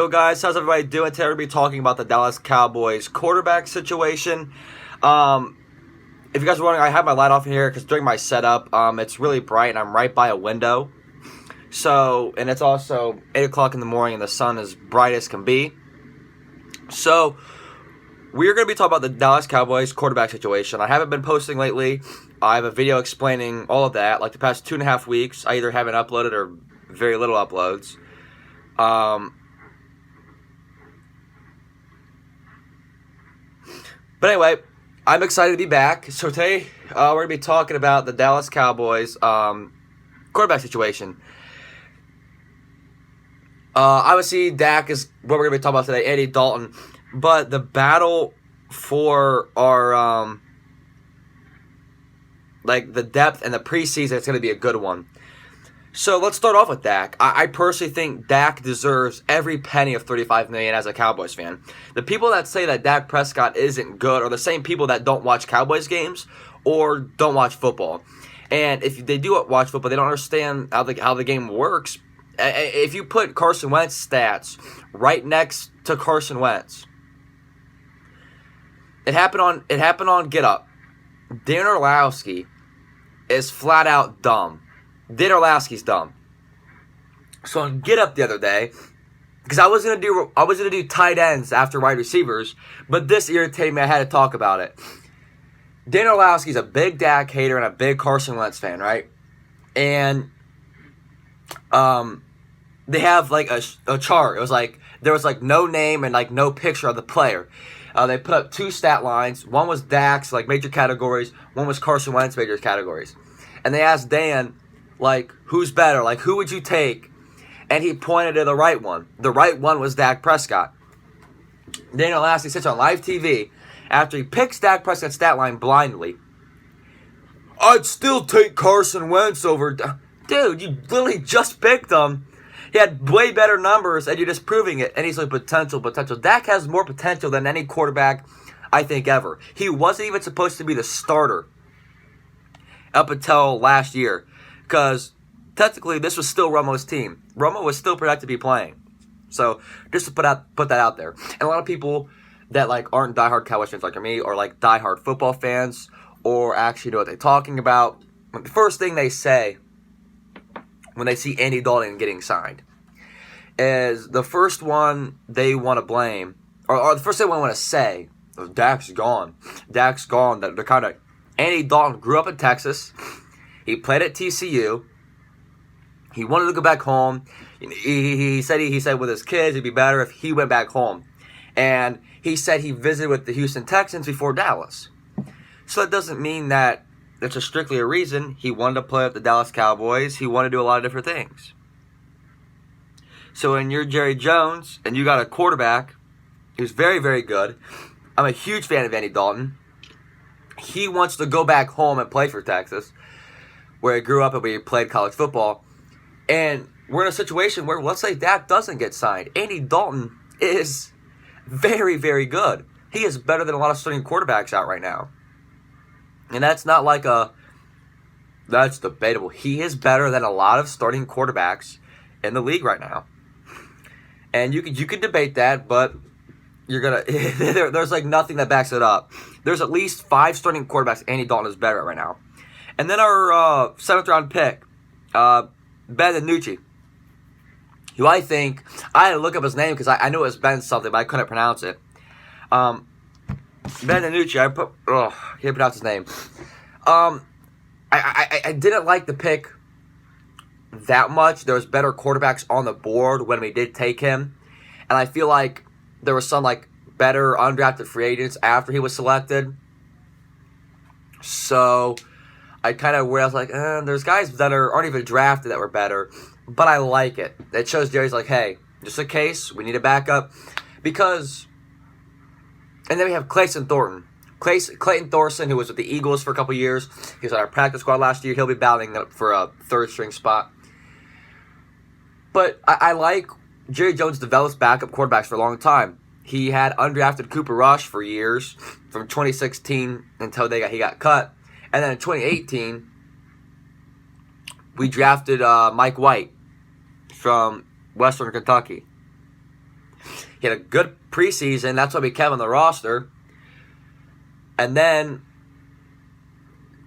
Yo guys, how's everybody doing? Today we're going to be talking about the Dallas Cowboys quarterback situation. If you guys are wondering, I have my light off in here because during my setup, it's really bright and I'm right by a window. So, and it's also 8 o'clock in the morning and the sun is bright as can be. So, we're going to be talking about the Dallas Cowboys quarterback situation. I haven't been posting lately. I have a video explaining all of that. Like the past 2.5 weeks, I either haven't uploaded or very little uploads. But anyway, I'm excited to be back. So today, we're going to be talking about the Dallas Cowboys quarterback situation. Obviously, Dak is what we're going to be talking about today, Andy Dalton. But the battle for our, the depth and the preseason, it's going to be a good one. So let's start off with Dak. I personally think Dak deserves every penny of $35 million as a Cowboys fan. The people that say that Dak Prescott isn't good are the same people that don't watch Cowboys games or don't watch football. And if they do watch football, they don't understand how the game works. If you put Carson Wentz stats right next to Carson Wentz, it happened on Get Up. Dan Orlovsky is flat out dumb. Dan Orlovsky's dumb. So on Get Up the other day, because I was gonna do tight ends after wide receivers, but this irritated me. I had to talk about it. Dan Orlovsky's a big Dak hater and a big Carson Wentz fan, right? And they have like a chart. It was like there was like no name and like no picture of the player. They put up 2 stat lines. One was Dak's like major categories. One was Carson Wentz major categories. And they asked Dan, like, who's better? Like, who would you take? And he pointed to the right one. The right one was Dak Prescott. Dan Orlovsky sits on live TV after he picks Dak Prescott's stat line blindly. I'd still take Carson Wentz over... Dude, you literally just picked him. He had way better numbers, and you're just proving it. And he's like, potential. Dak has more potential than any quarterback, I think, ever. He wasn't even supposed to be the starter up until last year. Because technically, this was still Romo's team. Romo was still projected to be playing. So, just to put that out there. And a lot of people that like aren't diehard Cowboys fans like me, or like diehard football fans, or actually know what they're talking about, the first thing they say when they see Andy Dalton getting signed is the first one they want to blame, or the first thing they want to say, Dak's gone. Dak's gone. They're kind of... Andy Dalton grew up in Texas. He played at TCU. He wanted to go back home. He said with his kids it'd be better if he went back home. And he said he visited with the Houston Texans before Dallas. So that doesn't mean that it's strictly a reason. He wanted to play with the Dallas Cowboys. He wanted to do a lot of different things. So when you're Jerry Jones and you got a quarterback who's very, very good, I'm a huge fan of Andy Dalton. He wants to go back home and play for Texas, where he grew up and where he played college football. And we're in a situation where, let's say Dak doesn't get signed. Andy Dalton is very, very good. He is better than a lot of starting quarterbacks out right now. And that's not like that's debatable. He is better than a lot of starting quarterbacks in the league right now. And you could debate that, but you're gonna there's like nothing that backs it up. There's at least 5 starting quarterbacks Andy Dalton is better at right now. And then our 7th round pick, Ben DiNucci, who I had to look up his name because I knew it was Ben something, but I couldn't pronounce it. Ben DiNucci, I can't pronounce his name. I didn't like the pick that much. There was better quarterbacks on the board when we did take him. And I feel like there was some like better undrafted free agents after he was selected. So I was like, there's guys that aren't even drafted that were better, but I like it. It shows Jerry's like, hey, just in case, we need a backup. Because, and then we have Clayton Thorson, who was with the Eagles for a couple years. He was on our practice squad last year. He'll be battling up for a 3rd string spot. But I like Jerry Jones develops backup quarterbacks for a long time. He had undrafted Cooper Rush for years, from 2016 until he got cut. And then in 2018, we drafted Mike White from Western Kentucky. He had a good preseason. That's why we kept him on the roster. And then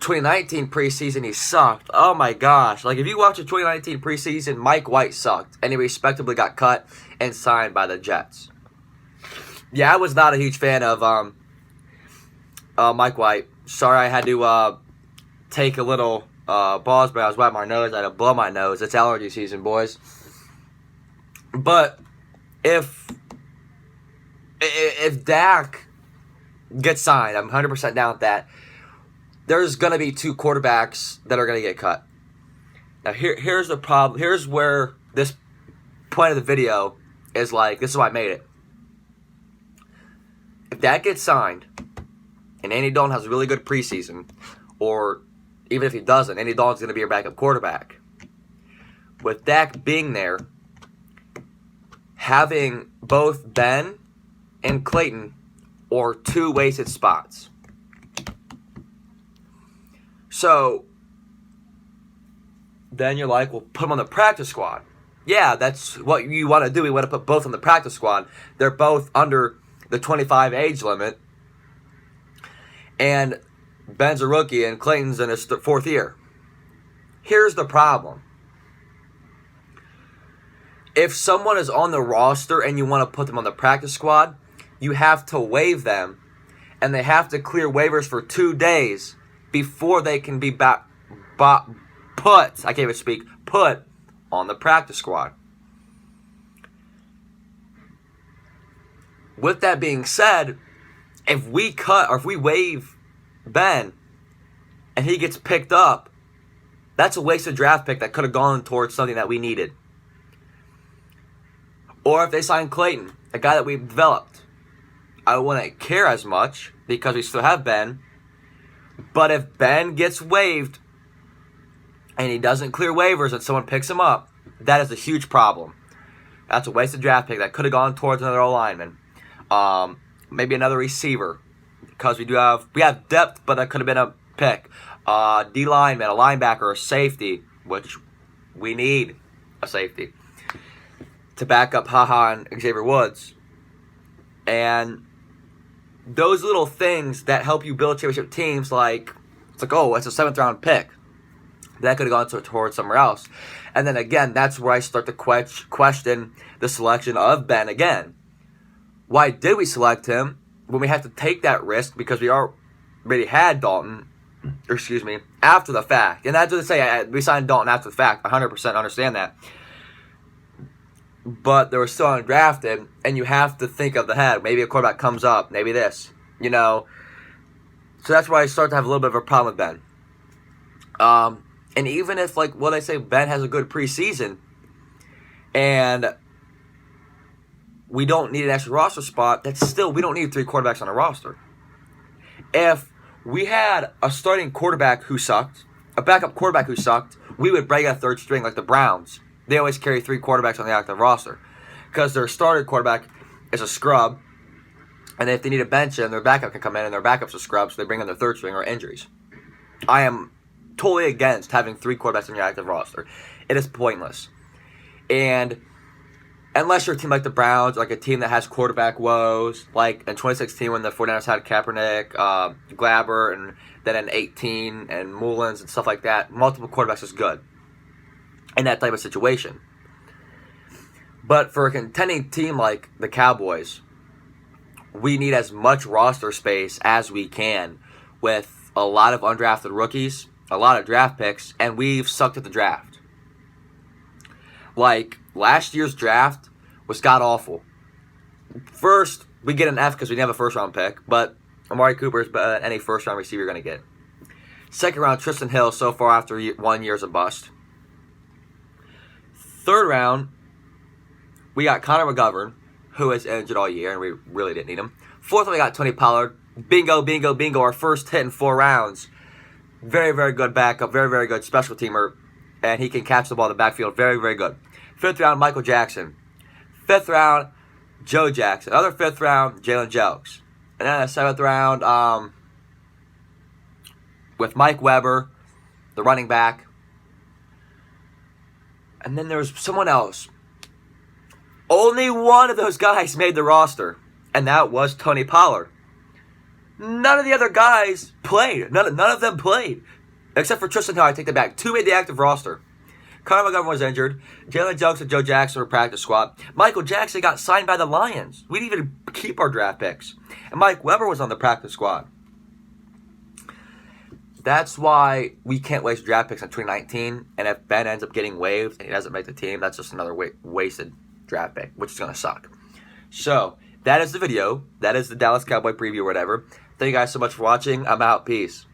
2019 preseason, he sucked. Oh my gosh. Like, if you watch the 2019 preseason, Mike White sucked. And he respectably got cut and signed by the Jets. Yeah, I was not a huge fan of Mike White. Sorry I had to take a little pause, but I was wiping my nose. I had to blow my nose. It's allergy season, boys. But if Dak gets signed, I'm 100% down with that. There's going to be 2 quarterbacks that are going to get cut. Now, here's the problem. Here's where this point of the video is like, this is why I made it. If Dak gets signed, and Andy Dalton has a really good preseason, or even if he doesn't, Andy Dalton's going to be your backup quarterback. With Dak being there, having both Ben and Clayton are 2 wasted spots. So, then you're like, well, put them on the practice squad. Yeah, that's what you want to do. We want to put both on the practice squad. They're both under the 25 age limit. And Ben's a rookie and Clayton's in his 4th year. Here's the problem. If someone is on the roster and you want to put them on the practice squad, you have to waive them. And they have to clear waivers for 2 days before they can be put on the practice squad. With that being said, if we waive Ben and he gets picked up, that's a wasted draft pick that could have gone towards something that we needed. Or if they sign Clayton, a guy that we've developed, I wouldn't care as much because we still have Ben. But if Ben gets waived and he doesn't clear waivers and someone picks him up, that is a huge problem. That's a wasted draft pick that could have gone towards another O-lineman. Maybe another receiver. Because we have depth, but that could have been a pick. D-lineman, a linebacker, a safety, which we need a safety to back up HaHa and Xavier Woods. And those little things that help you build championship teams, like, it's a 7th round pick. That could have gone towards somewhere else. And then again, that's where I start to question the selection of Ben again. Why did we select him when we have to take that risk because we already had Dalton, after the fact? And that's what they say, we signed Dalton after the fact. 100% understand that. But they were still undrafted, and you have to think of the head. Maybe a quarterback comes up, maybe this, So that's why I start to have a little bit of a problem with Ben. And even if, Ben has a good preseason, and we don't need an extra roster spot, we don't need 3 quarterbacks on a roster. If we had a starting quarterback who sucked, a backup quarterback who sucked, we would bring a 3rd string like the Browns. They always carry 3 quarterbacks on the active roster because their starter quarterback is a scrub, and if they need a bench in, their backup can come in, and their backup's a scrub, so they bring in their 3rd string or injuries. I am totally against having 3 quarterbacks on your active roster. It is pointless. And unless you're a team like the Browns, like a team that has quarterback woes, like in 2016 when the 49ers had Kaepernick, Glaber, and then in 18 and Mullins and stuff like that, multiple quarterbacks is good in that type of situation. But for a contending team like the Cowboys, we need as much roster space as we can with a lot of undrafted rookies, a lot of draft picks, and we've sucked at the draft. Like, last year's draft was god-awful. First, we get an F because we didn't have a first-round pick, but Amari Cooper is better than any first-round receiver you're going to get. Second round, Tristan Hill, so far after 1 year, is a bust. Third round, we got Connor McGovern, who is injured all year, and we really didn't need him. Fourth round, we got Tony Pollard. Bingo, bingo, bingo. Our first hit in 4 rounds. Very, very good backup. Very, very good special teamer. And he can catch the ball in the backfield. Very, very good. 5th round, Michael Jackson. 5th round, Joe Jackson. Another 5th round, Jalen Jelks. And then a 7th round with Mike Weber, the running back. And then there was someone else Only one of those guys made the roster, and that was Tony Pollard. None of the other guys played. None of them played. Except for Tristan Hill, I take that back. 2 made the active roster. Connor McGovern was injured. Jalen Jelks and Joe Jackson were practice squad. Michael Jackson got signed by the Lions. We didn't even keep our draft picks. And Mike Weber was on the practice squad. That's why we can't waste draft picks in 2019. And if Ben ends up getting waived and he doesn't make the team, that's just another wasted draft pick, which is going to suck. So, that is the video. That is the Dallas Cowboy preview or whatever. Thank you guys so much for watching. I'm out. Peace.